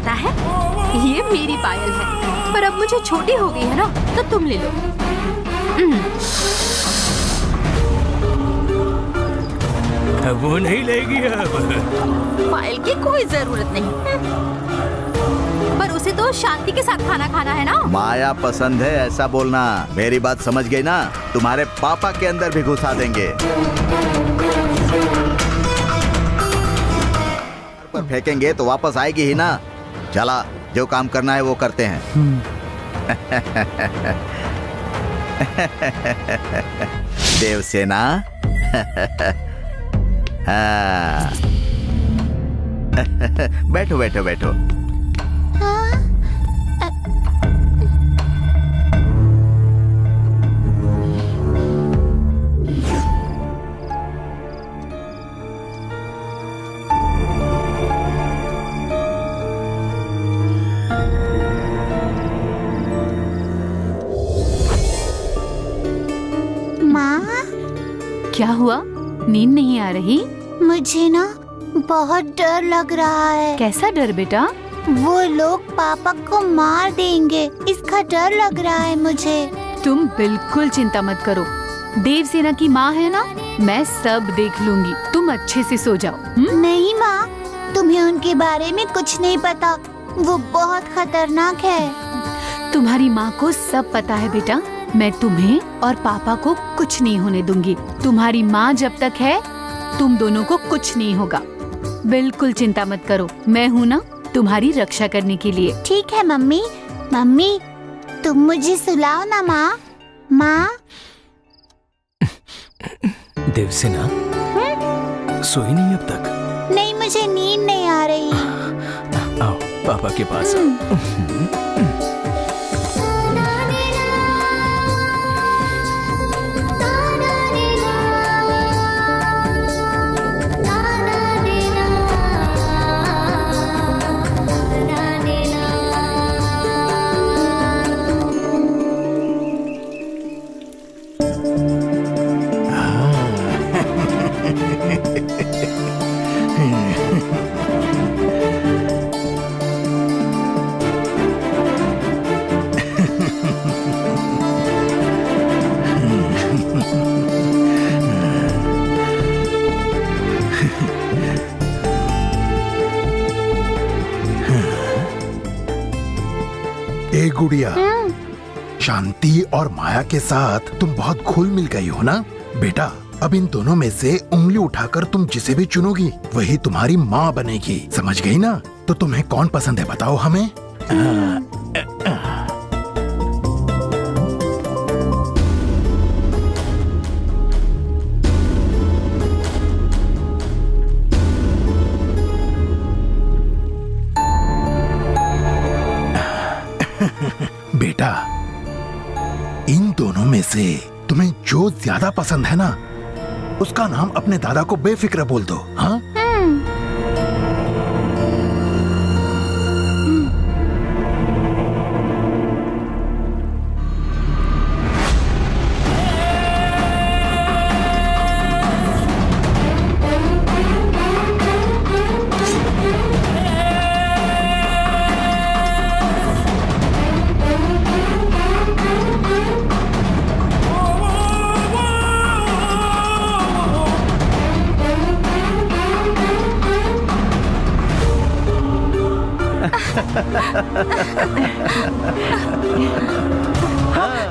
पता है, ये मेरी पायल है, पर अब मुझे छोटी हो गई है ना, तो तुम ले लो। वो नहीं लेगी अब। पायल की कोई जरूरत नहीं, पर उसे तो शांति के साथ खाना खाना है ना। माया पसंद है ऐसा बोलना। मेरी बात समझ गई ना? तुम्हारे पापा के अंदर भी घुसा देंगे। पर फेंकेंगे तो वापस आएगी ही ना। चला, जो काम करना है वो करते हैं। देवसेना। हाँ। बैठो बैठो बैठो। क्या हुआ? नींद नहीं आ रही? मुझे ना बहुत डर लग रहा है। कैसा डर बेटा? वो लोग पापा को मार देंगे, इसका डर लग रहा है मुझे। तुम बिल्कुल चिंता मत करो, देवसेना की माँ है ना, मैं सब देख लूंगी। तुम अच्छे से सो जाओ। नहीं माँ, तुम्हें उनके बारे में कुछ नहीं पता, वो बहुत खतरनाक है। तुम्हारी माँ को सब पता है बेटा, मैं तुम्हें और पापा को कुछ नहीं होने दूंगी। तुम्हारी माँ जब तक है, तुम दोनों को कुछ नहीं होगा। बिल्कुल चिंता मत करो, मैं हूँ ना तुम्हारी रक्षा करने के लिए। ठीक है मम्मी। मम्मी, तुम मुझे सुलाओ ना माँ। माँ। देवसेना, सोई नहीं अब तक? नहीं, मुझे नींद नहीं आ रही। आओ पापा के पास आओ। ए गुड़िया, शांति और माया के साथ तुम बहुत घुल मिल गई हो ना बेटा। अब इन दोनों में से उंगली उठाकर तुम जिसे भी चुनोगी वही तुम्हारी माँ बनेगी, समझ गई ना? तो तुम्हें कौन पसंद है बताओ हमें। बेटा, इन दोनों में से तुम्हें जो ज्यादा पसंद है ना, उसका नाम अपने दादा को बेफिक्र बोल दो। हाँ?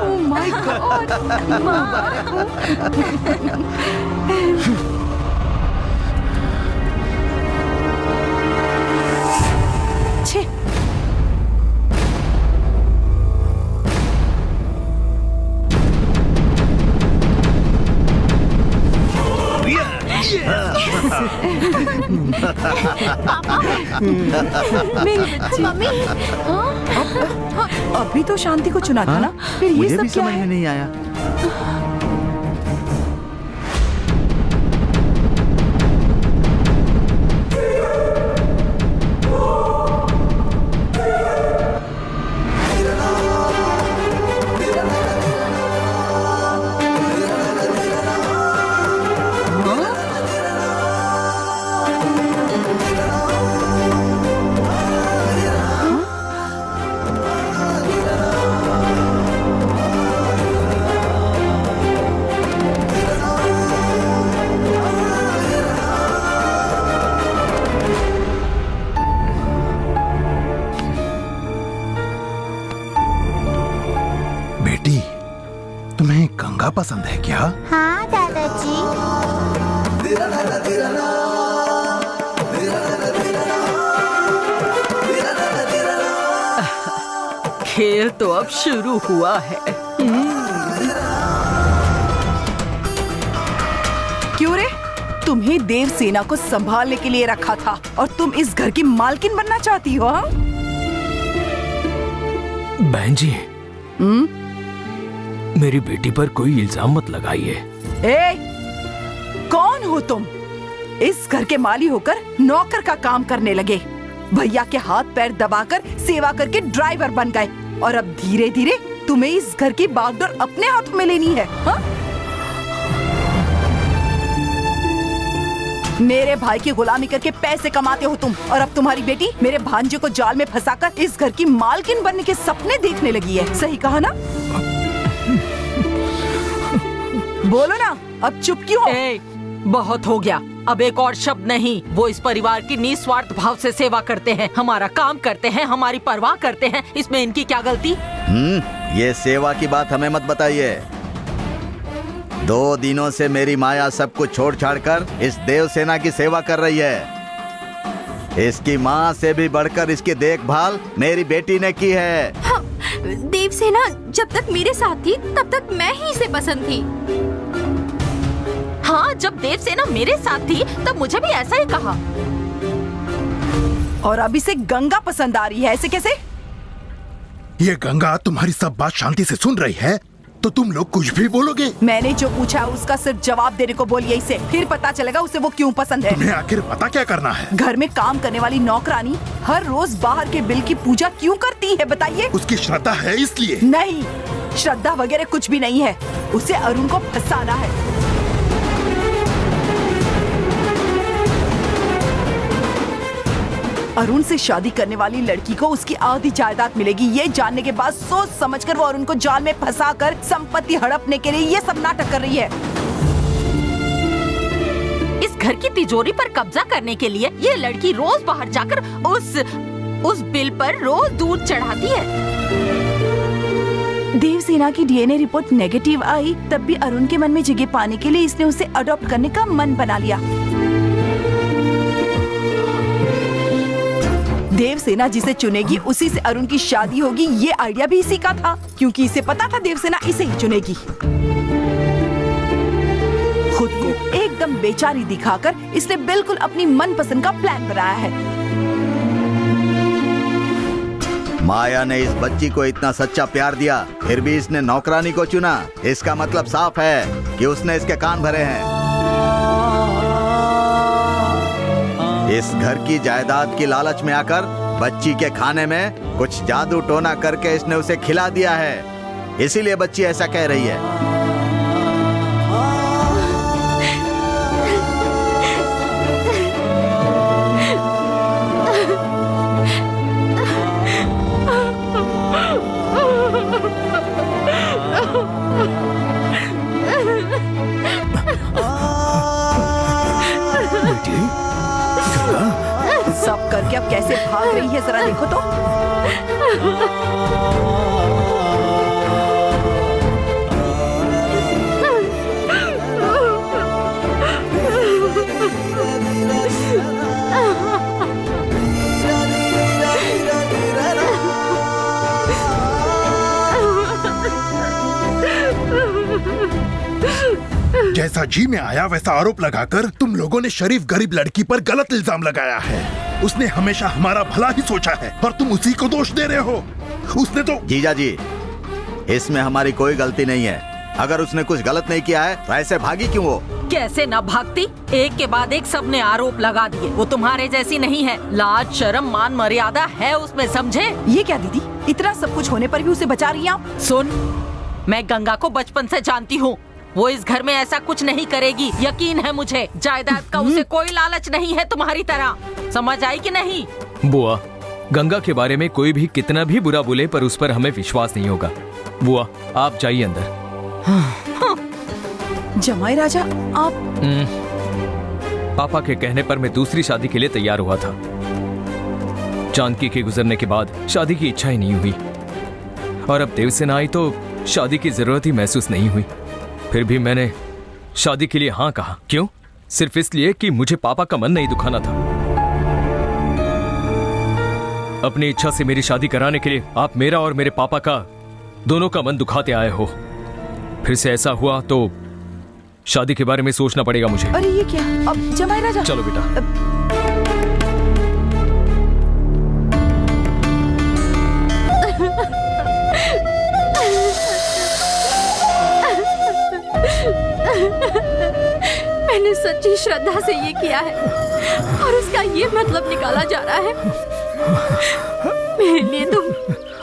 Oh my God! छे! मम्मी, अभी तो शांति को चुना था ना, फिर ये मुझे सब भी क्या समझ है? में नहीं आया। पसंद है क्या? हाँ दादाजी। खेल तो अब शुरू हुआ है। क्यों रे? तुम्हें देवसेना को संभालने के लिए रखा था और तुम इस घर की मालकिन बनना चाहती हो? हाँ? बहन जी, मेरी बेटी पर कोई इल्जाम मत लगाइए। ए, कौन हो तुम? इस घर के माली होकर नौकर का काम करने लगे, भैया के हाथ पैर दबाकर सेवा करके ड्राइवर बन गए और अब धीरे धीरे तुम्हें इस घर की बागडोर अपने हाथों में लेनी है। हा? मेरे भाई की गुलामी करके पैसे कमाते हो तुम, और अब तुम्हारी बेटी मेरे भांजे को जाल में फंसाकर इस घर की मालकिन बनने के सपने देखने लगी है। सही कहा ना? बोलो ना, अब चुप क्यों हो? ए, बहुत हो गया, अब एक और शब्द नहीं। वो इस परिवार की निस्वार्थ भाव से सेवा करते हैं, हमारा काम करते हैं, हमारी परवाह करते हैं, इसमें इनकी क्या गलती? ये सेवा की बात हमें मत बताइए। 2 दिनों से मेरी माया सब कुछ छोड़ छाड़ कर इस देवसेना की सेवा कर रही है। इसकी माँ से भी बढ़कर इसकी देखभाल मेरी बेटी ने की है। हाँ, देवसेना जब तक मेरे साथ थी तब तक मैं ही इसे पसंद थी। हाँ, जब देवसेना मेरे साथ थी तब मुझे भी ऐसा ही कहा। और अब इसे गंगा पसंद आ रही है, ऐसे कैसे? ये गंगा तुम्हारी सब बात शांति से सुन रही है तो तुम लोग कुछ भी बोलोगे? मैंने जो पूछा उसका सिर्फ जवाब देने को बोलिए इसे, फिर पता चलेगा उसे वो क्यों पसंद है। तुम्हें आखिर पता क्या करना है? घर में काम करने वाली नौकरानी हर रोज बाहर के बिल की पूजा क्यों करती है, बताइए? उसकी श्रद्धा है इसलिए। नहीं, श्रद्धा वगैरह कुछ भी नहीं है, उसे अरुण को फंसाना है। अरुण से शादी करने वाली लड़की को उसकी आधी जायदाद मिलेगी, ये जानने के बाद सोच समझकर वो अरुण को जाल में फंसाकर संपत्ति हड़पने के लिए ये सब नाटक कर रही है। इस घर की तिजोरी पर कब्जा करने के लिए ये लड़की रोज बाहर जाकर उस बिल पर रोज दूध चढ़ाती है। देवसेना की डीएनए रिपोर्ट नेगेटिव आई, तब भी अरुण के मन में जगह पाने के लिए इसने उसे अडॉप्ट करने का मन बना लिया। देवसेना जिसे चुनेगी उसी से अरुण की शादी होगी, ये आइडिया भी इसी का था, क्योंकि इसे पता था देवसेना इसे ही चुनेगी। खुद को एकदम बेचारी दिखाकर इसने बिल्कुल अपनी मनपसंद का प्लान बनाया है। माया ने इस बच्ची को इतना सच्चा प्यार दिया, फिर भी इसने नौकरानी को चुना। इसका मतलब साफ है कि उसने इसके कान भरे हैं। इस घर की जायदाद की लालच में आकर बच्ची के खाने में कुछ जादू टोना करके इसने उसे खिला दिया है, इसीलिए बच्ची ऐसा कह रही है। सब करके अब कैसे भाग रही है, जरा देखो तो। जैसा जी में आया वैसा आरोप लगाकर तुम लोगों ने शरीफ गरीब लड़की पर गलत इल्जाम लगाया है। उसने हमेशा हमारा भला ही सोचा है, पर तुम उसी को दोष दे रहे हो। उसने तो जीजा जी, इसमें हमारी कोई गलती नहीं है। अगर उसने कुछ गलत नहीं किया है तो ऐसे भागी क्यों हो? कैसे न भागती, एक के बाद एक सबने आरोप लगा दिए। वो तुम्हारे जैसी नहीं है, लाज शर्म मान मर्यादा है उसमें, समझे? ये क्या दीदी, इतना सब कुछ होने पर भी उसे बचा रही हैं आप? सुन, मैं गंगा को बचपन से जानती हूँ, वो इस घर में ऐसा कुछ नहीं करेगी, यकीन है मुझे। जायदाद का उसे कोई लालच नहीं है तुम्हारी तरह, समझ आई कि नहीं? बुआ, गंगा के बारे में कोई भी कितना भी बुरा बोले पर उस पर हमें विश्वास नहीं होगा। बुआ, आप जाइए अंदर। जमाई राजा, आप पापा के कहने पर मैं दूसरी शादी के लिए तैयार हुआ था। जानकी के गुजरने के बाद शादी की इच्छा ही नहीं हुई, और अब देवसेना आई तो शादी की जरूरत ही महसूस नहीं हुई। फिर भी मैंने शादी के लिए हाँ कहा। क्यों? सिर्फ इसलिए कि मुझे पापा का मन नहीं दुखाना था। अपनी इच्छा से मेरी शादी कराने के लिए आप मेरा और मेरे पापा का दोनों का मन दुखाते आए हो। फिर से ऐसा हुआ तो शादी के बारे में सोचना पड़ेगा मुझे। अरे ये क्या? अब जमाई राजा। चलो बेटा। मैंने सच्ची श्रद्धा से ये किया है और उसका ये मतलब निकाला जा रहा है। मेरे लिए तुम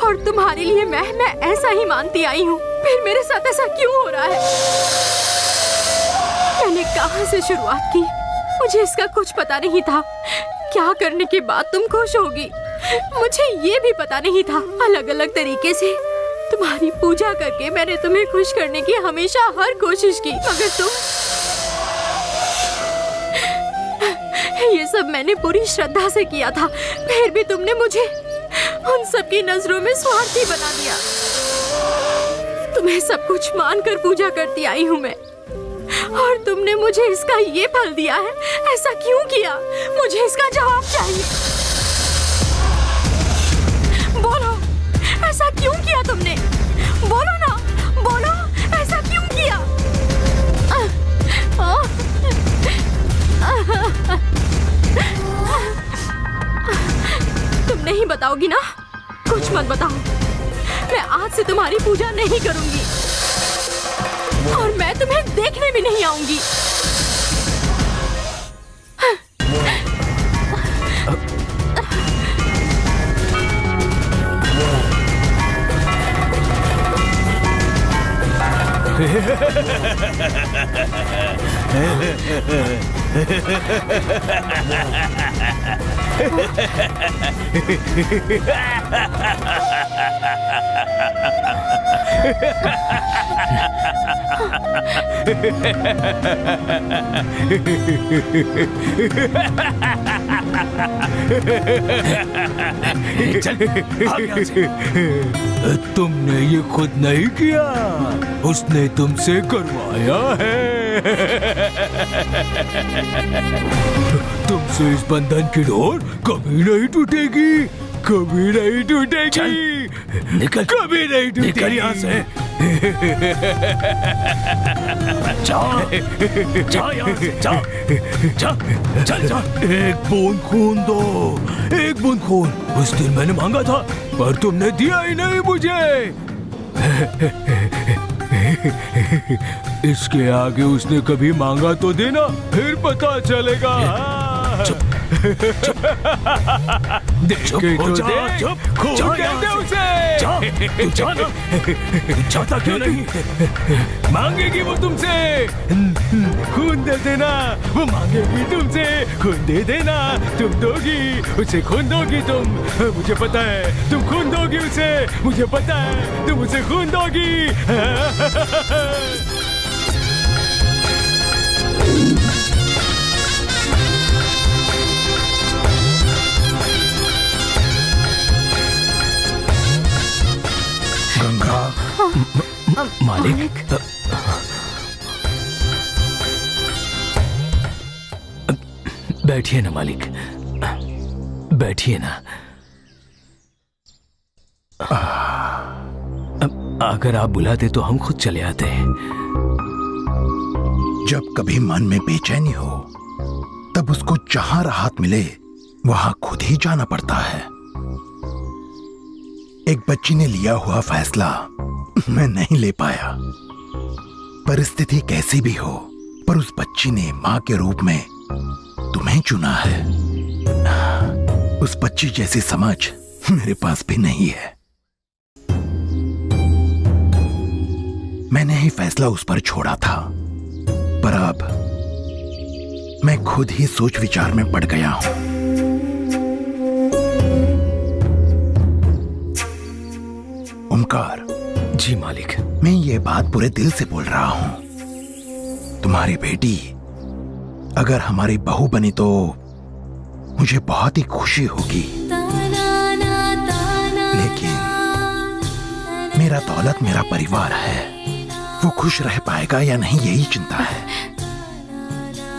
और तुम्हारे लिए मैं ऐसा ही मानती आई हूँ। फिर मेरे साथ ऐसा क्यों हो रहा है? मैंने कहाँ से शुरुआत की? मुझे इसका कुछ पता नहीं था। क्या करने के बाद तुम खुश होगी मुझे ये भी पता नहीं था। अलग अलग तरीके से तुम्हारी पूजा करके मैंने तुम्हें खुश करने की हमेशा हर कोशिश की, मगर तुम ये सब मैंने पूरी श्रद्धा से किया था। फिर भी तुमने मुझे उन सबकी नजरों में स्वार्थी बना दिया। तुम्हें सब कुछ मानकर पूजा करती आई हूँ मैं, और तुमने मुझे इसका ये फल दिया है। ऐसा क्यों किया? मुझे इसका जवाब चाहिए। बोलो, ऐसा क्यों किया तुमने? बोलो ना, बोलो, ऐसा क्यों किया? तुम नहीं बताओगी ना? कुछ मत बताओ। मैं आज से तुम्हारी पूजा नहीं करूंगी और मैं तुम्हें देखने भी नहीं आऊंगी। तुमने ये खुद नहीं किया, उसने तुमसे करवाया है। तुमसे इस बंधन की डोर कभी नहीं टूटेगी, कभी नहीं टूटेगी। निकल, कभी नहीं टूटेगी। निकल यहाँ से। जा यहाँ से, जा, चल जा। एक बूंद खून दो, एक बूंद खून। उस दिन मैंने मांगा था पर तुमने दिया ही नहीं मुझे। इसके आगे उसने कभी मांगा तो देना, फिर पता चलेगा। चाहता क्यों नहीं? मांगेगी वो तुमसे, खून दे देना। वो मांगेगी तुमसे, खून दे देना। तुम दोगी उसे, खून दोगी तुम। मुझे पता है तुम खून दोगी उसे, मुझे पता है तुम उसे खून दोगी। गंगा, मालिक, बैठिए ना मालिक, बैठिए ना। अगर आप बुलाते तो हम खुद चले आते हैं। जब कभी मन में बेचैनी हो तब उसको जहां राहत मिले वहां खुद ही जाना पड़ता है। एक बच्ची ने लिया हुआ फैसला मैं नहीं ले पाया। परिस्थिति कैसी भी हो, पर उस बच्ची ने मां के रूप में तुम्हें चुना है। उस बच्ची जैसी समझ मेरे पास भी नहीं है। मैंने ही फैसला उस पर छोड़ा था, पर अब मैं खुद ही सोच विचार में पड़ गया हूं। ओमकार। जी मालिक। मैं ये बात पूरे दिल से बोल रहा हूं। तुम्हारी बेटी अगर हमारी बहू बनी तो मुझे बहुत ही खुशी होगी, लेकिन मेरा दौलत मेरा परिवार है। वो खुश रह पाएगा या नहीं, यही चिंता है।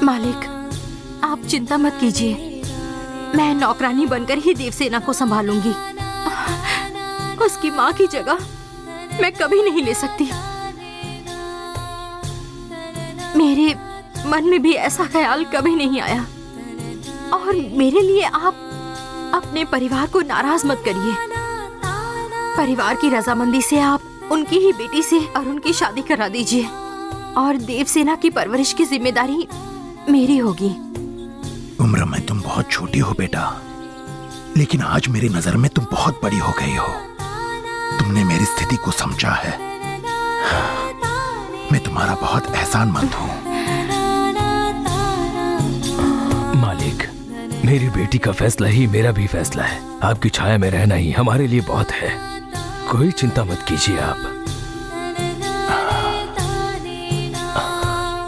मालिक, आप चिंता मत कीजिए, मैं नौकरानी बनकर ही देवसेना को संभालूंगी। उसकी माँ की जगह मैं कभी नहीं ले सकती। मेरे मन में भी ऐसा ख्याल कभी नहीं आया। और मेरे लिए आप अपने परिवार को नाराज मत करिए। परिवार की रजामंदी से आप उनकी ही बेटी से और उनकी शादी करा दीजिए, और देवसेना की परवरिश की जिम्मेदारी मेरी होगी। उम्र में तुम बहुत छोटी हो बेटा, लेकिन आज मेरी नजर में तुम बहुत बड़ी हो गई हो। तुमने मेरी स्थिति को समझा है। मैं तुम्हारा बहुत एहसानमंद हूँ। मालिक, मेरी बेटी का फैसला ही मेरा भी फैसला है। आपकी छाया में रहना ही हमारे लिए बहुत है। कोई चिंता मत कीजिए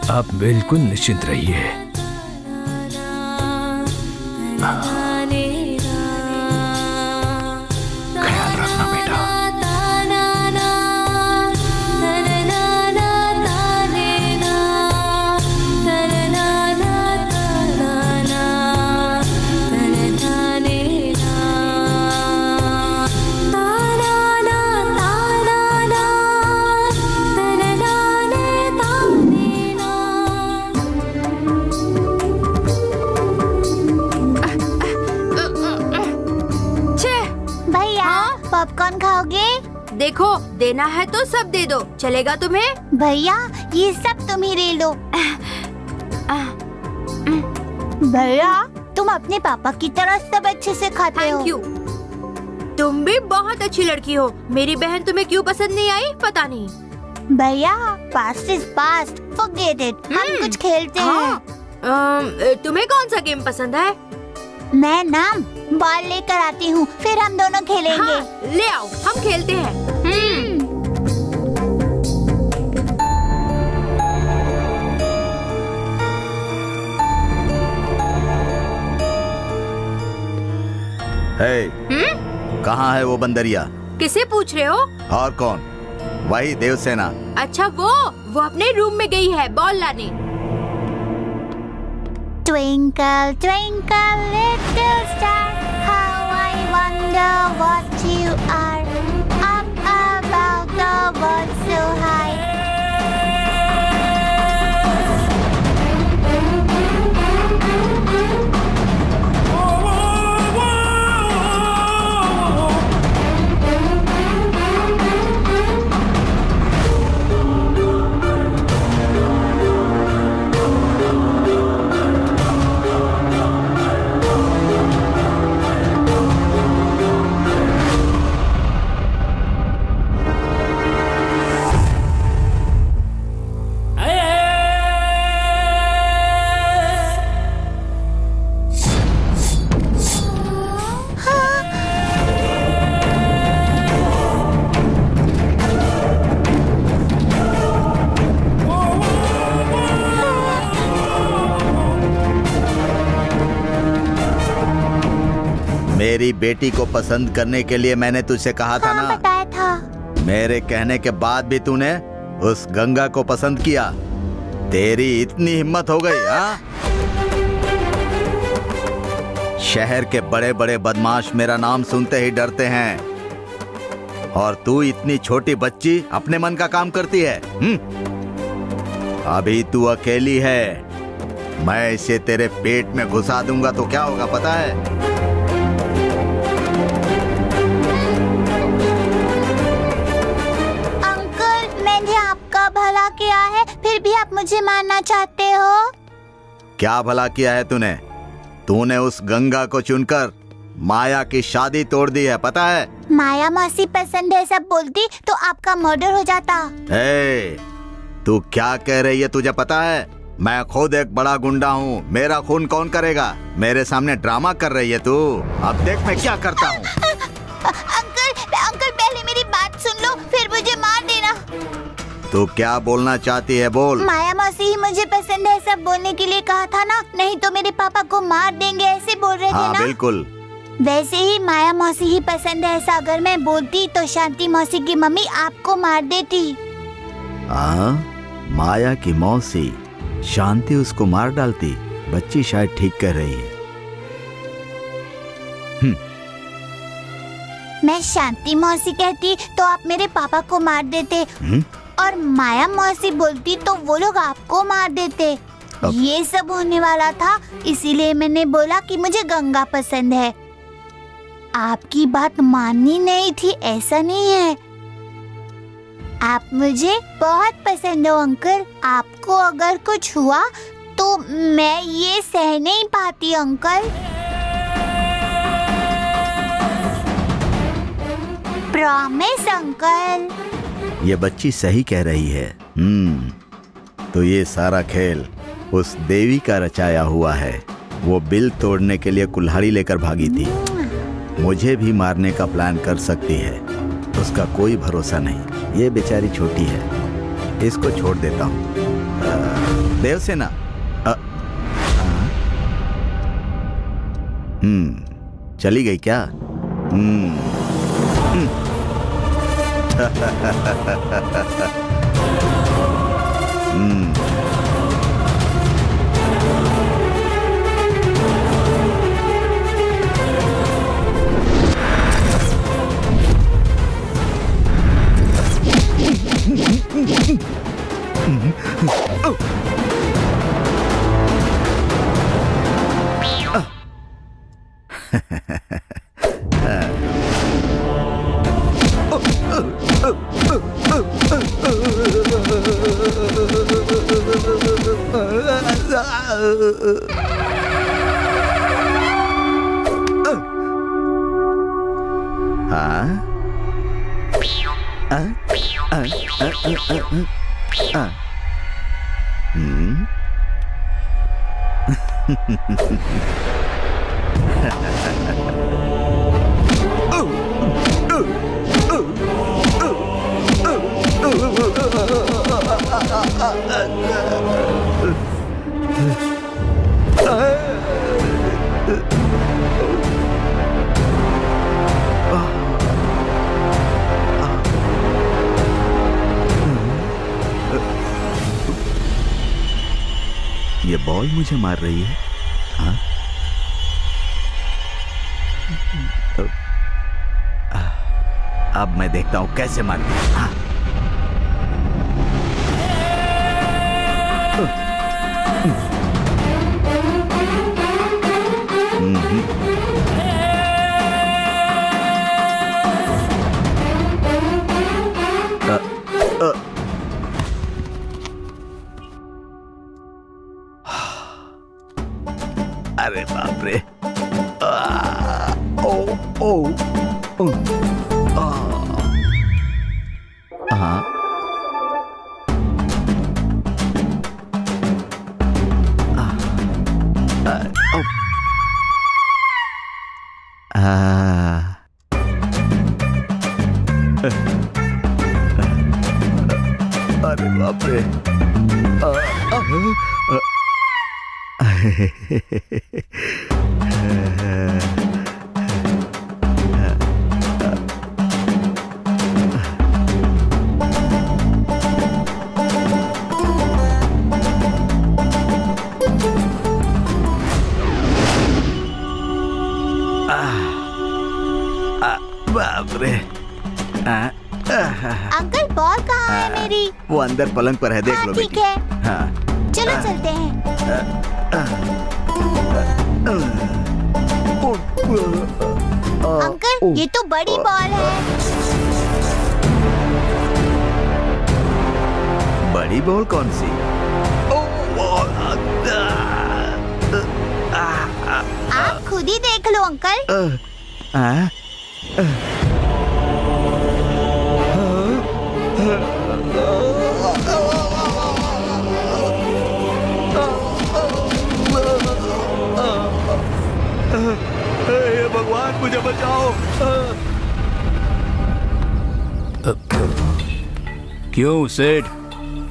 आप बिल्कुल निश्चिंत रहिए। ख्याल रखना बेटा। पॉपकॉर्न खाओगे? देखो, देना है तो सब दे दो, चलेगा तुम्हें? भैया, ये सब तुम ही ले लो। भैया, तुम अपने पापा की तरह सब अच्छे से खाते हो। Thank you. तुम भी बहुत अच्छी लड़की हो। मेरी बहन तुम्हें क्यों पसंद नहीं आई पता नहीं। भैया, past is past, forget it. हम कुछ खेलते हैं। तुम्हें कौन सा गेम पसंद है? मैं ना बॉल लेकर आती हूँ, फिर हम दोनों खेलेंगे। हाँ, ले आओ, हम खेलते हैं। कहाँ है वो बंदरिया? किसे पूछ रहे हो? और कौन? वही देवसेना। अच्छा, वो अपने रूम में गई है बॉल लाने। Twinkle, twinkle, little star, how I wonder what you are. Up above the world so high. मेरी बेटी को पसंद करने के लिए मैंने तुझसे कहा था ना। बताया था। मेरे कहने के बाद भी तूने उस गंगा को पसंद किया। तेरी इतनी हिम्मत हो गई? हाँ, शहर के बड़े बड़े बदमाश मेरा नाम सुनते ही डरते हैं, और तू इतनी छोटी बच्ची अपने मन का काम करती है। अभी तू अकेली है, मैं इसे तेरे पेट में घुसा दूंगा तो क्या होगा पता है? आपका भला किया है, फिर भी आप मुझे मारना चाहते हो? क्या भला किया है तूने? तूने उस गंगा को चुनकर माया की शादी तोड़ दी है, पता है? माया मौसी पसंद है सब बोलती तो आपका मर्डर हो जाता। तू क्या कह रही है, तुझे पता है? मैं खुद एक बड़ा गुंडा हूँ, मेरा खून कौन करेगा? मेरे सामने ड्रामा कर रही है तू। अब देख मैं क्या करता हूँ। अंकल पहले मेरी बात सुन लो, फिर मुझे मार देना। तू क्या बोलना चाहती है, बोल। माया मौसी ही मुझे पसंद है सब बोलने के लिए कहा था ना, नहीं तो मेरे पापा को मार देंगे ऐसे बोल रहे थे ना? बिल्कुल। वैसे ही माया मौसी ही पसंद है, ऐसा अगर मैं बोलती तो शांति मौसी की मम्मी आपको मार देती। माया की मौसी शांति उसको मार डालती। बच्ची शायद ठीक कह रही है। मैं शांति मौसी कहती तो आप मेरे पापा को मार देते, और माया मौसी बोलती तो वो लोग आपको मार देते। ये सब होने वाला था, इसीलिए मैंने बोला कि मुझे गंगा पसंद है। आपकी बात माननी नहीं थी, ऐसा नहीं है। आप मुझे बहुत पसंद हो अंकल। आपको अगर कुछ हुआ तो मैं ये सह नहीं पाती अंकल। Promise uncle. ये बच्ची सही कह रही है। तो ये सारा खेल उस देवी का रचाया हुआ है। वो बिल तोड़ने के लिए कुल्हाड़ी लेकर भागी थी। मुझे भी मारने का प्लान कर सकती है, उसका कोई भरोसा नहीं। ये बेचारी छोटी है, इसको छोड़ देता हूँ। देवसेना, चली गई क्या? ये बॉल मुझे मार रही है। हाँ? अब मैं देखता हूं कैसे मारती है। हाँ? अरे बाप रे। हाँ, अरे बाप रे। बाप रे। अंकल बॉल कहाँ है मेरी? वो अंदर पलंग पर है, देख लो ठीक बेटी। है, हाँ। चलो चलते हैं। अंकल ये तो बड़ी बॉल है। बड़ी बॉल कौन सी? आप खुद ही देख लो अंकल। हे भगवान मुझे बचाओ। क्यों सेठ,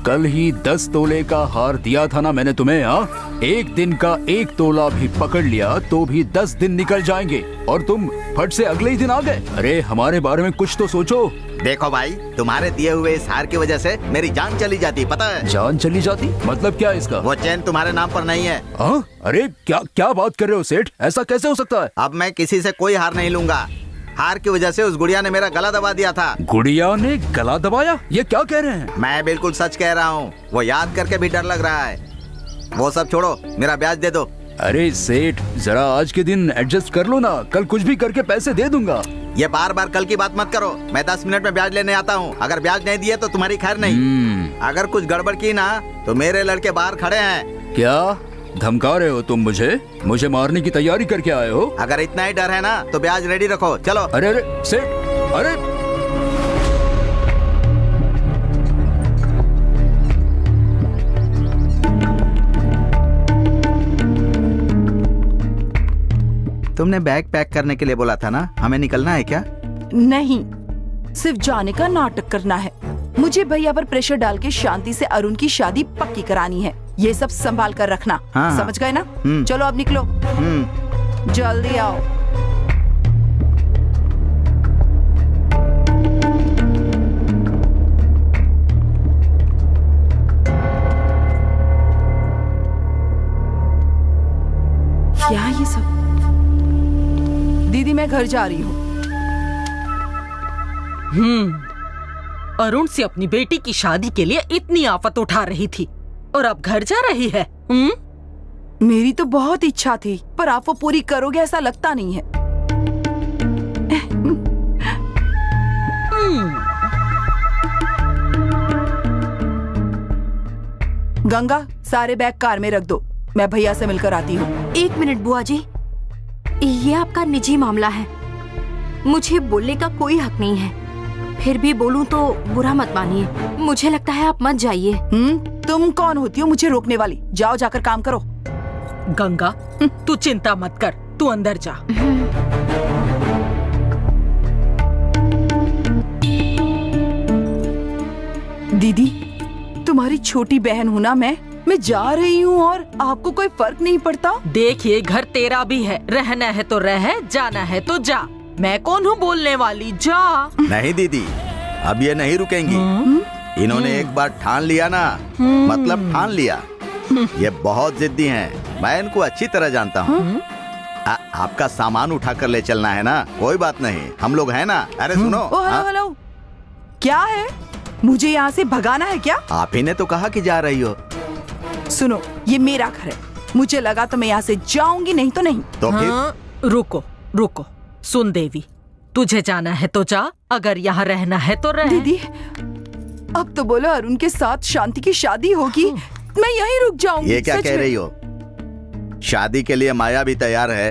कल ही 10 तोले का हार दिया था ना मैंने तुम्हें। हाँ, एक दिन का 1 तोला भी पकड़ लिया तो भी 10 दिन निकल जाएंगे और तुम फट से अगले ही दिन आ गए। अरे हमारे बारे में कुछ तो सोचो। देखो भाई, तुम्हारे दिए हुए इस हार की वजह से मेरी जान चली जाती, पता है? जान चली जाती मतलब क्या इसका? वो चेन तुम्हारे नाम पर नहीं है। हाँ? अरे क्या क्या बात कर रहे हो सेठ, ऐसा कैसे हो सकता है? अब मैं किसी से कोई हार नहीं लूंगा। हार की वजह से उस गुड़िया ने मेरा गला दबा दिया था। गुड़िया ने गला दबाया? ये क्या कह रहे हैं? मैं बिल्कुल सच कह रहा हूँ, वो याद करके भी डर लग रहा है। वो सब छोड़ो, मेरा ब्याज दे दो। अरे सेठ, जरा आज के दिन एडजस्ट कर लो ना, कल कुछ भी करके पैसे दे दूंगा। ये बार बार कल की बात मत करो, मैं 10 मिनट में ब्याज लेने आता हूँ। अगर ब्याज नहीं दिए तो तुम्हारी खैर नहीं। अगर कुछ गड़बड़ की ना तो मेरे लड़के बाहर खड़े हैं। क्या धमका रहे हो तुम मुझे मारने की तैयारी करके आए हो? अगर इतना ही डर है ना तो ब्याज रेडी रखो, चलो। अरे अरे सेठ, अरे तुमने बैग पैक करने के लिए बोला था ना, हमें निकलना है क्या? नहीं, सिर्फ जाने का नाटक करना है। मुझे भैया पर प्रेशर डाल के शांति से अरुण की शादी पक्की करानी है। ये सब संभाल कर रखना। हाँ। समझ गए ना? चलो अब निकलो, जल्दी आओ। क्या ये सब? दीदी मैं घर जा रही हूँ। अरुण से अपनी बेटी की शादी के लिए इतनी आफत उठा रही थी और अब घर जा रही है। मेरी तो बहुत इच्छा थी, पर आप वो पूरी करोगे ऐसा लगता नहीं है। गंगा, सारे बैग कार में रख दो, मैं भैया से मिलकर आती हूँ। 1 मिनट बुआ जी, ये आपका निजी मामला है, मुझे बोलने का कोई हक नहीं है। फिर भी बोलूं तो बुरा मत मानिए, मुझे लगता है आप मत जाइए। तुम कौन होती हो मुझे रोकने वाली? जाओ जाकर काम करो। गंगा, तू चिंता मत कर, तू अंदर जा। दीदी, तुम्हारी छोटी बहन हूँ ना मैं जा रही हूँ और आपको कोई फर्क नहीं पड़ता? देखिए, घर तेरा भी है, रहना है तो रह, जाना है तो जा। मैं कौन हूँ बोलने वाली? जा। नहीं दीदी, अब ये नहीं रुकेंगी। इन्होंने एक बार ठान लिया ना, मतलब ठान लिया। ये बहुत जिद्दी हैं, मैं इनको अच्छी तरह जानता हूँ। आपका सामान उठा कर ले चलना है ना? कोई बात नहीं, हम लोग हैं ना। अरे सुनो। हेलो हेलो, क्या है? मुझे यहाँ से भगाना है क्या? आप ही ने तो कहा कि जा रही हो। सुनो, ये मेरा घर है, मुझे लगा तो मैं यहाँ से जाऊंगी, नहीं तो नहीं। तो फिर? रुको रुको, सुन देवी, तुझे जाना है तो जा, अगर यहाँ रहना है तो रह। दीदी, अब तो बोलो अरुण के साथ शांति की शादी होगी, मैं यहीं रुक जाऊंगी। ये क्या कह रही हो? शादी के लिए माया भी तैयार है,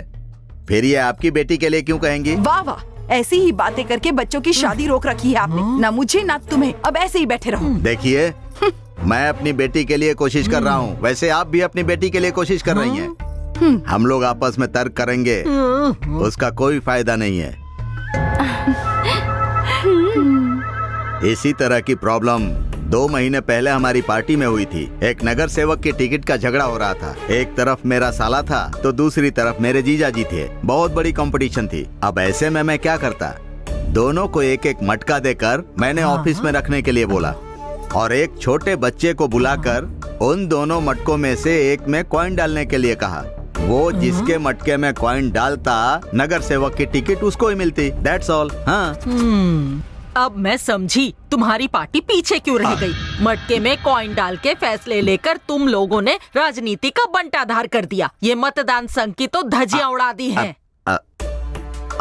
फिर ये आपकी बेटी के लिए क्यों कहेंगी? वाह वाह, ऐसी ही बातें करके बच्चों की शादी रोक रखी है आपने, ना मुझे ना तुम्हें। अब ऐसे ही बैठे रहो। देखिए, मैं अपनी बेटी के लिए कोशिश कर रहा हूँ, वैसे आप भी अपनी बेटी के लिए कोशिश कर रही हैं। हम लोग आपस में तर्क करेंगे, उसका कोई फायदा नहीं है। इसी तरह की प्रॉब्लम 2 महीने पहले हमारी पार्टी में हुई थी। एक नगर सेवक की टिकट का झगड़ा हो रहा था। एक तरफ मेरा साला था तो दूसरी तरफ मेरे जीजा जी थे। बहुत बड़ी कंपटीशन थी। अब ऐसे में मैं क्या करता? दोनों को एक एक मटका देकर मैंने ऑफिस में रखने के लिए बोला और एक छोटे बच्चे को बुलाकर उन दोनों मटकों में से एक में कॉइन डालने के लिए कहा। वो जिसके मटके में कॉइन डालता, नगर सेवक की टिकट उसको ही मिलती। That's all. हाँ। अब मैं समझी तुम्हारी पार्टी पीछे क्यों रह गई। मटके में कॉइन डाल के फैसले लेकर तुम लोगों ने राजनीति का बंटाधार कर दिया। ये मतदान संघ की तो धज्जियां उड़ा दी हैं।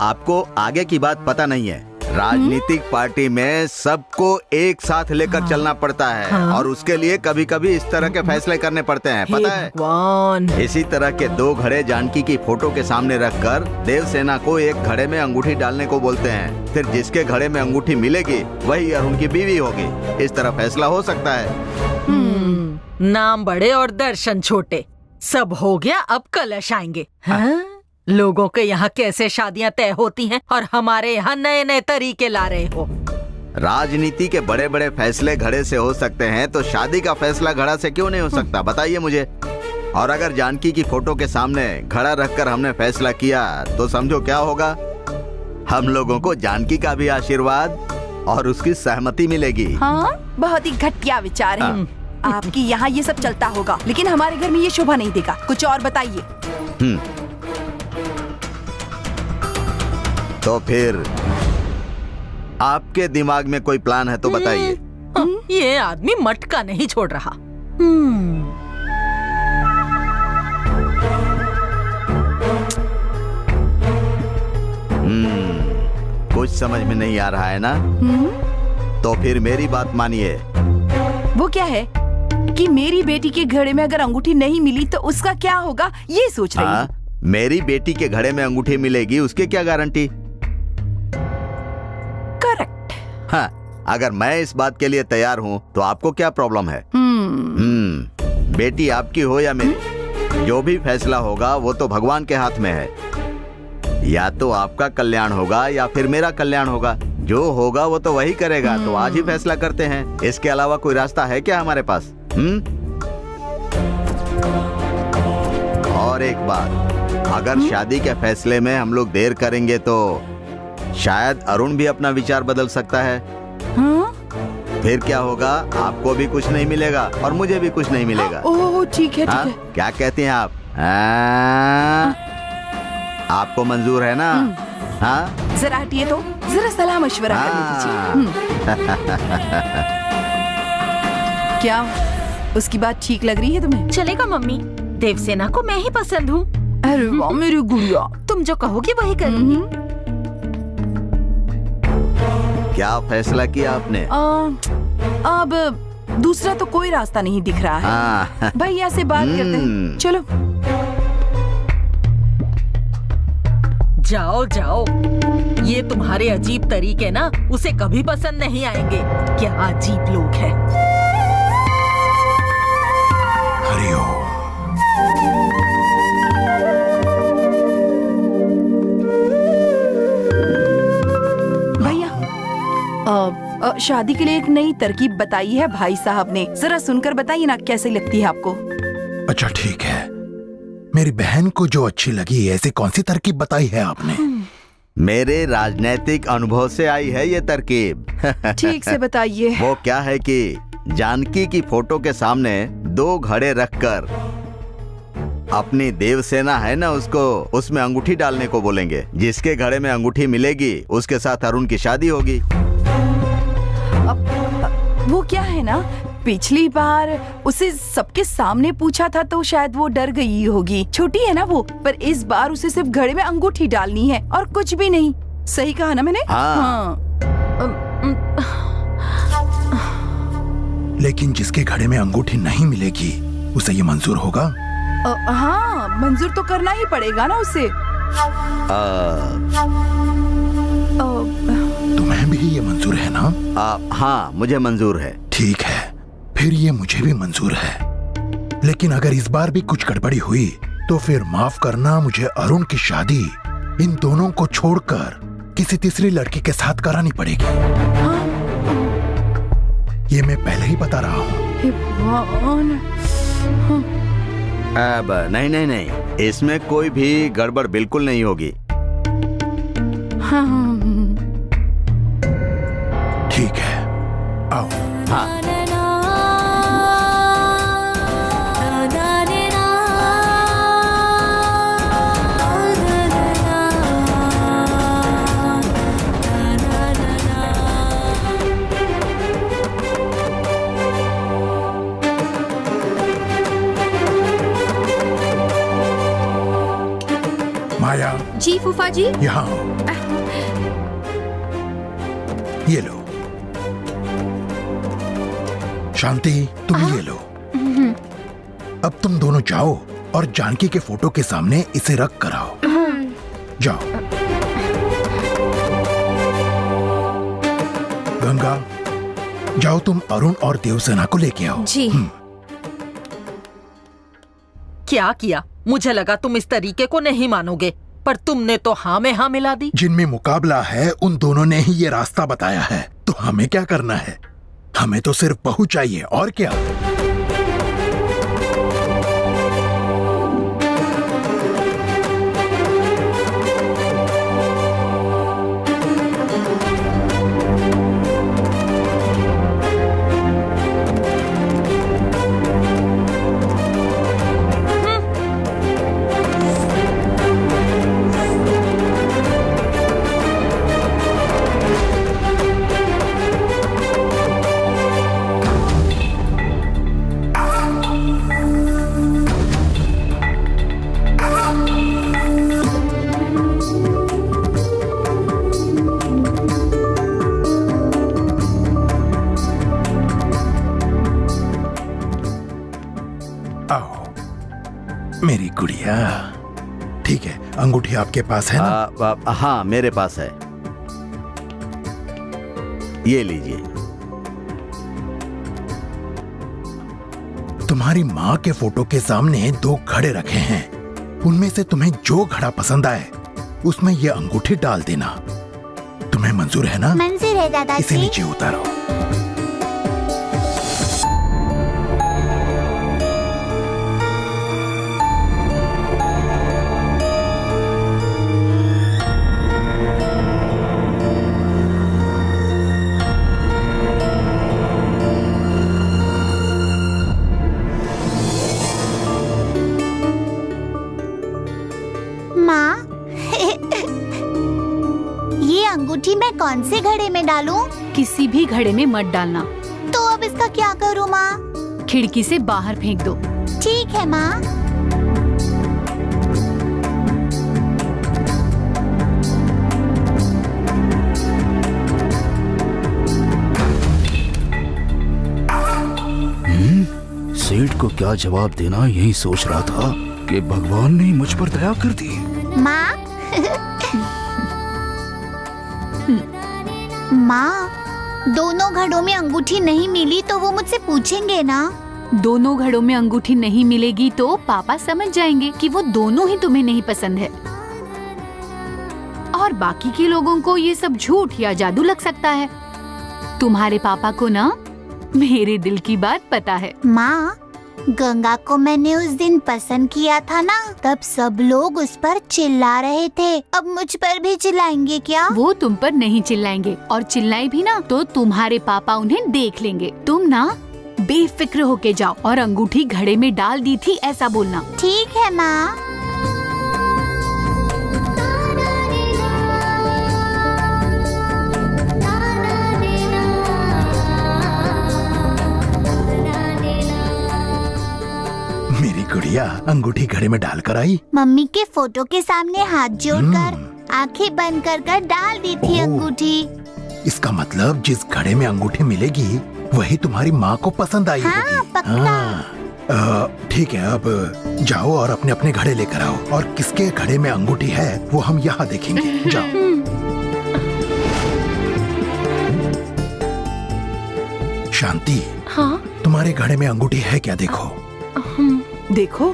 आपको आगे की बात पता नहीं है। राजनीतिक पार्टी में सबको एक साथ लेकर चलना पड़ता है और उसके लिए कभी कभी इस तरह के फैसले करने पड़ते हैं, पता है? भगवान। इसी तरह के 2 घड़े जानकी की फोटो के सामने रखकर देवसेना को एक घड़े में अंगूठी डालने को बोलते हैं। फिर जिसके घड़े में अंगूठी मिलेगी वही अरुण की बीवी होगी। इस तरह फैसला हो सकता है। नाम बड़े और दर्शन छोटे। सब हो गया, अब कलश आएंगे। हाँ? लोगों के यहाँ कैसे शादियाँ तय होती हैं और हमारे यहाँ नए नए तरीके ला रहे हो। राजनीति के बड़े बड़े फैसले घड़े से हो सकते हैं तो शादी का फैसला घड़ा से क्यों नहीं हो सकता? बताइए मुझे। और अगर जानकी की फोटो के सामने घड़ा रखकर हमने फैसला किया तो समझो क्या होगा? हम लोगों को जानकी का भी आशीर्वाद और उसकी सहमति मिलेगी। हाँ, बहुत ही घटिया विचार है। आपकी यहाँ ये सब चलता होगा, लेकिन हमारे घर में ये शोभा नहीं देगा। कुछ और बताइए। तो फिर आपके दिमाग में कोई प्लान है तो बताइए। ये आदमी मटका नहीं छोड़ रहा। कुछ समझ में नहीं आ रहा है ना? तो फिर मेरी बात मानिए। वो क्या है कि मेरी बेटी के घड़े में अगर अंगूठी नहीं मिली तो उसका क्या होगा, ये सोच रही हूँ। मेरी बेटी के घड़े में अंगूठी मिलेगी, उसके क्या गारंटी? करेक्ट। हाँ, अगर मैं इस बात के लिए तैयार हूँ तो आपको क्या प्रॉब्लम है? बेटी आपकी हो या मेरी, जो भी फैसला होगा वो तो भगवान के हाथ में है। या तो आपका कल्याण होगा या फिर मेरा कल्याण होगा। जो होगा वो तो वही करेगा। तो आज ही फैसला करते हैं। इसके अलावा कोई रास्ता है क्या हमारे पास? और एक बात, अगर शादी के फैसले में हम लोग देर करेंगे तो शायद अरुण भी अपना विचार बदल सकता है। फिर क्या होगा? आपको भी कुछ नहीं मिलेगा और मुझे भी कुछ नहीं मिलेगा। ओह, ठीक है, ठीक है। क्या कहती हैं आप? आपको मंजूर है ना? हाँ, जरा हटिए तो, जरा सलाह मशवरा करने दीजिए। क्या उसकी बात ठीक लग रही है तुम्हें? चलेगा मम्मी, देवसेना को मैं ही पसंद हूँ। अरे वाह मेरी गुड़िया, तुम जो कहोगी वही करूँगी। क्या फैसला किया आपने? अब दूसरा तो कोई रास्ता नहीं दिख रहा है। भैया से बात करते हैं। चलो जाओ जाओ, ये तुम्हारे अजीब तरीके ना उसे कभी पसंद नहीं आएंगे। क्या अजीब लोग हैं। हरिओम। भैया, शादी के लिए एक नई तरकीब बताई है भाई साहब ने। जरा सुनकर बताइए ना, कैसी लगती है आपको? अच्छा ठीक है, मेरी बहन को जो अच्छी लगी, ऐसी कौन सी तरकीब बताई है आपने? मेरे राजनीतिक अनुभव से आई है ये तरकीब। ठीक से बताइए। वो क्या है कि जानकी की फोटो के सामने 2 घड़े रखकर अपनी देवसेना है ना, उसको उसमें अंगूठी डालने को बोलेंगे। जिसके घड़े में अंगूठी मिलेगी उसके साथ अरुण की शादी होगी। वो क्या है ना, पिछली बार उसे सबके सामने पूछा था तो शायद वो डर गई होगी। छोटी है ना वो, पर इस बार उसे सिर्फ घड़े में अंगूठी डालनी है और कुछ भी नहीं। सही कहा ना मैंने? हाँ। लेकिन जिसके घड़े में अंगूठी नहीं मिलेगी उसे ये मंजूर होगा? हाँ, मंजूर तो करना ही पड़ेगा ना उसे। तुम्हें भी ये मंजूर है ना? हाँ, मुझे मंजूर है। ठीक है, फिर ये मुझे भी मंजूर है। लेकिन अगर इस बार भी कुछ गड़बड़ी हुई तो फिर माफ करना, मुझे अरुण की शादी इन दोनों को छोड़कर किसी तीसरी लड़की के साथ करानी पड़ेगी। हाँ? ये मैं पहले ही बता रहा हूँ। अब नहीं, इसमें कोई भी गड़बड़ बिल्कुल नहीं होगी। ठीक है, आओ। हाँ। माया। जी फूफा जी। यहाँ आओ। ये लो। शांति, तुम ये लो। अब तुम दोनों जाओ और जानकी के फोटो के सामने इसे रख कर आओ। जाओ। गंगा, जाओ तुम अरुण और देवसेना को लेके आओ। जी। क्या किया? मुझे लगा तुम इस तरीके को नहीं मानोगे, पर तुमने तो हाँ में हाँ मिला दी। जिनमें मुकाबला है उन दोनों ने ही ये रास्ता बताया है, तो हमें क्या करना है? हमें तो सिर्फ बहू चाहिए, और क्या। गुड़िया। ठीक है, अंगूठी आपके पास है ना? हाँ मेरे पास है, ये लीजिए। तुम्हारी माँ के फोटो के सामने 2 घड़े रखे हैं। उनमें से तुम्हें जो घड़ा पसंद आए उसमें ये अंगूठी डाल देना। तुम्हें मंजूर है ना? मंजूर है इसे दादाजी। नीचे उतारो। माँ ये अंगूठी मैं कौन से घड़े में डालूं? किसी भी घड़े में मत डालना, तो अब इसका क्या करूं माँ? खिड़की से बाहर फेंक दो। ठीक है माँ। सेठ को क्या जवाब देना यही सोच रहा था कि भगवान ने मुझ पर दया कर दी। माँ माँ, दोनों घड़ों में अंगूठी नहीं मिली तो वो मुझसे पूछेंगे ना? दोनों घड़ों में अंगूठी नहीं मिलेगी तो पापा समझ जाएंगे कि वो दोनों ही तुम्हें नहीं पसंद है, और बाकी के लोगों को ये सब झूठ या जादू लग सकता है। तुम्हारे पापा को ना मेरे दिल की बात पता है। माँ, गंगा को मैंने उस दिन पसंद किया था ना, तब सब लोग उस पर चिल्ला रहे थे। अब मुझ पर भी चिल्लाएंगे क्या? वो तुम पर नहीं चिल्लाएंगे, और चिल्लाए भी ना तो तुम्हारे पापा उन्हें देख लेंगे। तुम ना बेफिक्र होके जाओ और अंगूठी घड़े में डाल दी थी ऐसा बोलना। ठीक है माँ। मेरी गुड़िया अंगूठी घड़े में डालकर आई। मम्मी के फोटो के सामने हाथ जोड़कर आंखें बंद कर डाल दी थी ओह। अंगूठी। इसका मतलब जिस घड़े में अंगूठी मिलेगी वही तुम्हारी माँ को पसंद आई हाँ, होगी। पक्का। ठीक है, अब जाओ और अपने अपने घड़े लेकर आओ, और किसके घड़े में अंगूठी है वो हम यहाँ देखेंगे। जाओ। शांति, हाँ तुम्हारे घड़े में अंगूठी है क्या? देखो। देखो।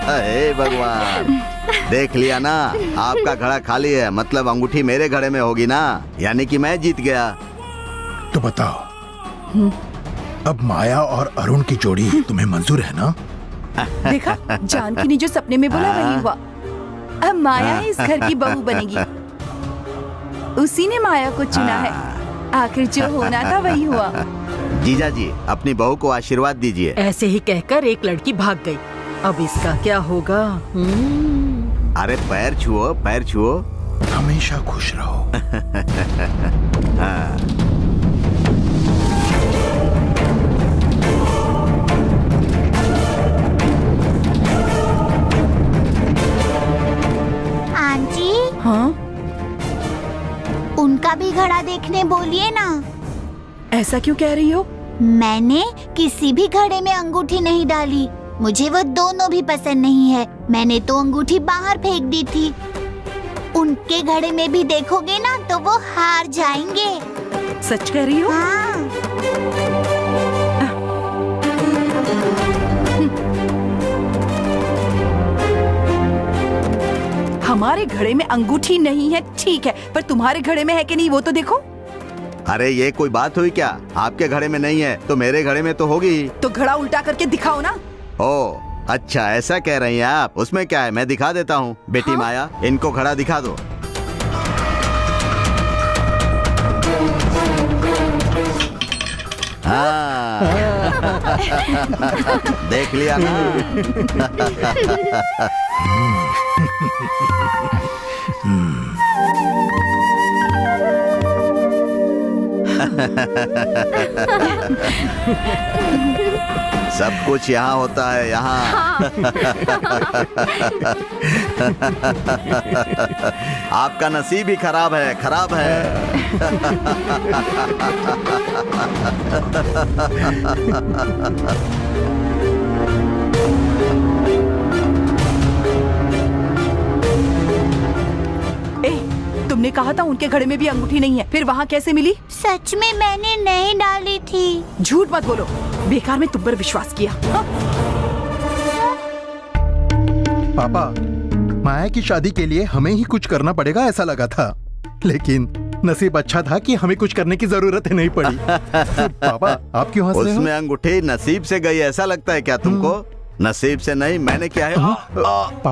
हे भगवान, देख लिया ना, आपका घड़ा खाली है, मतलब अंगूठी मेरे घड़े में होगी ना, यानी कि मैं जीत गया। तो बताओ, अब माया और अरुण की जोड़ी तुम्हें मंजूर है ना? देखा, जानकी ने जो सपने में बोला वही हुआ। अब माया इस घर की बहू बनेगी। उसी ने माया को चुना है। आखिर जो होना था वही हुआ। जीजा जी, अपनी बहू को आशीर्वाद दीजिए। ऐसे ही कहकर एक लड़की भाग गई। अब इसका क्या होगा? अरे पैर छुओ, पैर छुओ। हमेशा खुश रहो। आंटी, हाँ, उनका भी घड़ा देखने बोलिए ना। ऐसा क्यों कह रही हो? मैंने किसी भी घड़े में अंगूठी नहीं डाली। मुझे वो दोनों भी पसंद नहीं है। मैंने तो अंगूठी बाहर फेंक दी थी। उनके घड़े में भी देखोगे ना तो वो हार जाएंगे। सच कह रही हो? हाँ। हमारे घड़े में अंगूठी नहीं है, ठीक है, पर तुम्हारे घड़े में है कि नहीं वो तो देखो। अरे ये कोई बात हुई क्या? आपके घड़े में नहीं है तो मेरे घड़े में तो होगी। तो घड़ा उल्टा करके दिखाओ ना। ओ अच्छा, ऐसा कह रही हैं आप। उसमें क्या है, मैं दिखा देता हूँ। बेटी हाँ? माया, इनको घड़ा दिखा दो। हाँ देख लिया ना। सब कुछ यहाँ होता है यहाँ। आपका नसीब ही खराब है, खराब है। तुमने कहा था उनके घड़े में भी अंगूठी नहीं है, फिर वहाँ कैसे मिली? सच में मैंने नहीं डाली थी। झूठ मत बोलो, बेकार में तुम पर विश्वास किया। हाँ? पापा, माया की शादी के लिए हमें ही कुछ करना पड़ेगा ऐसा लगा था, लेकिन नसीब अच्छा था कि हमें कुछ करने की जरूरत ही नहीं पड़ी। पापा, आप क्यों हंस रहे हो? उसमें अंगूठी नसीब से गई ऐसा लगता है क्या तुमको? नसीब से नहीं, मैंने क्या है? पापा,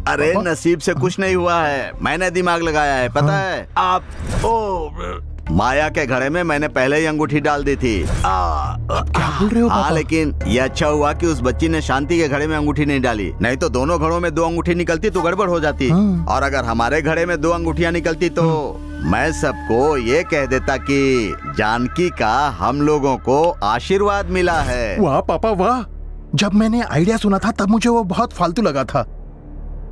अरे नसीब से कुछ नहीं हुआ है, मैंने दिमाग लगाया है, पता है? आप माया के घड़े में मैंने पहले ही अंगूठी डाल दी थी। क्या बोल रहे हो हाँ, पापा? लेकिन ये अच्छा हुआ कि उस बच्ची ने शांति के घड़े में अंगूठी नहीं डाली, नहीं तो दोनों घड़ों में 2 अंगूठी निकलती तो गड़बड़ हो जाती। हाँ। और अगर हमारे घड़े में 2 अंगूठियां निकलती तो मैं सबको ये कह देता कि जानकी का हम लोगों को आशीर्वाद मिला है। वाह पापा वाह, जब मैंने आइडिया सुना था तब मुझे वो बहुत फालतू लगा था,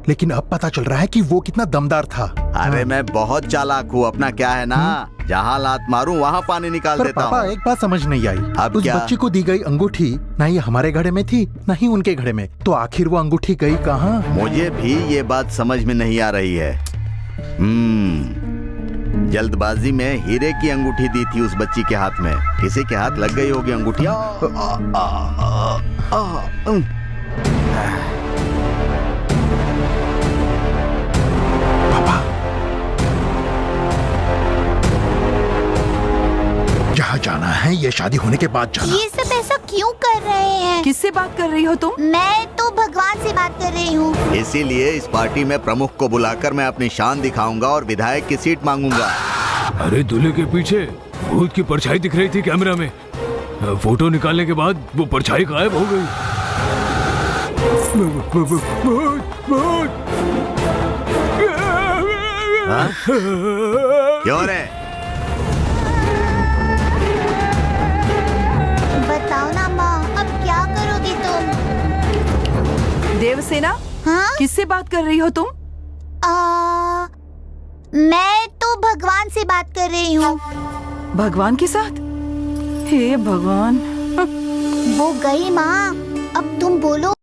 लेकिन अब पता चल रहा है कि वो कितना दमदार था। अरे मैं बहुत चालाक हूँ, अपना क्या है ना, जहाँ लात मारूं वहाँ पानी निकाल पर देता पापा हूँ। एक बात समझ नहीं आई, अब उस क्या? बच्ची को दी गई अंगूठी ना ही हमारे घड़े में थी ना ही उनके घड़े में, तो आखिर वो अंगूठी गई कहाँ? मुझे भी ये बात समझ में नहीं आ रही है। जल्दबाजी में हीरे की अंगूठी दी थी उस बच्ची के हाथ में, किसी के हाथ लग गई होगी अंगूठी। पापा, जहाँ जाना है ये शादी होने के बाद जाना। ये सब ऐसा क्यों कर रहे हैं? किससे बात कर रही हो तुम? मैं तो भगवान से बात कर रही हूँ। इसीलिए इस पार्टी में प्रमुख को बुलाकर मैं अपनी शान दिखाऊंगा और विधायक की सीट मांगूंगा। अरे दूल्हे के पीछे भूत की परछाई दिख रही थी कैमरा में, फोटो निकालने के बाद वो परछाई गायब हो गई। क्यों रे? बताओ ना माँ, अब क्या करोगी तुम? देवसेना, हाँ? किससे बात कर रही हो तुम? मैं तो भगवान से बात कर रही हूँ। भगवान के साथ? हे भगवान। वो गई माँ, अब तुम बोलो।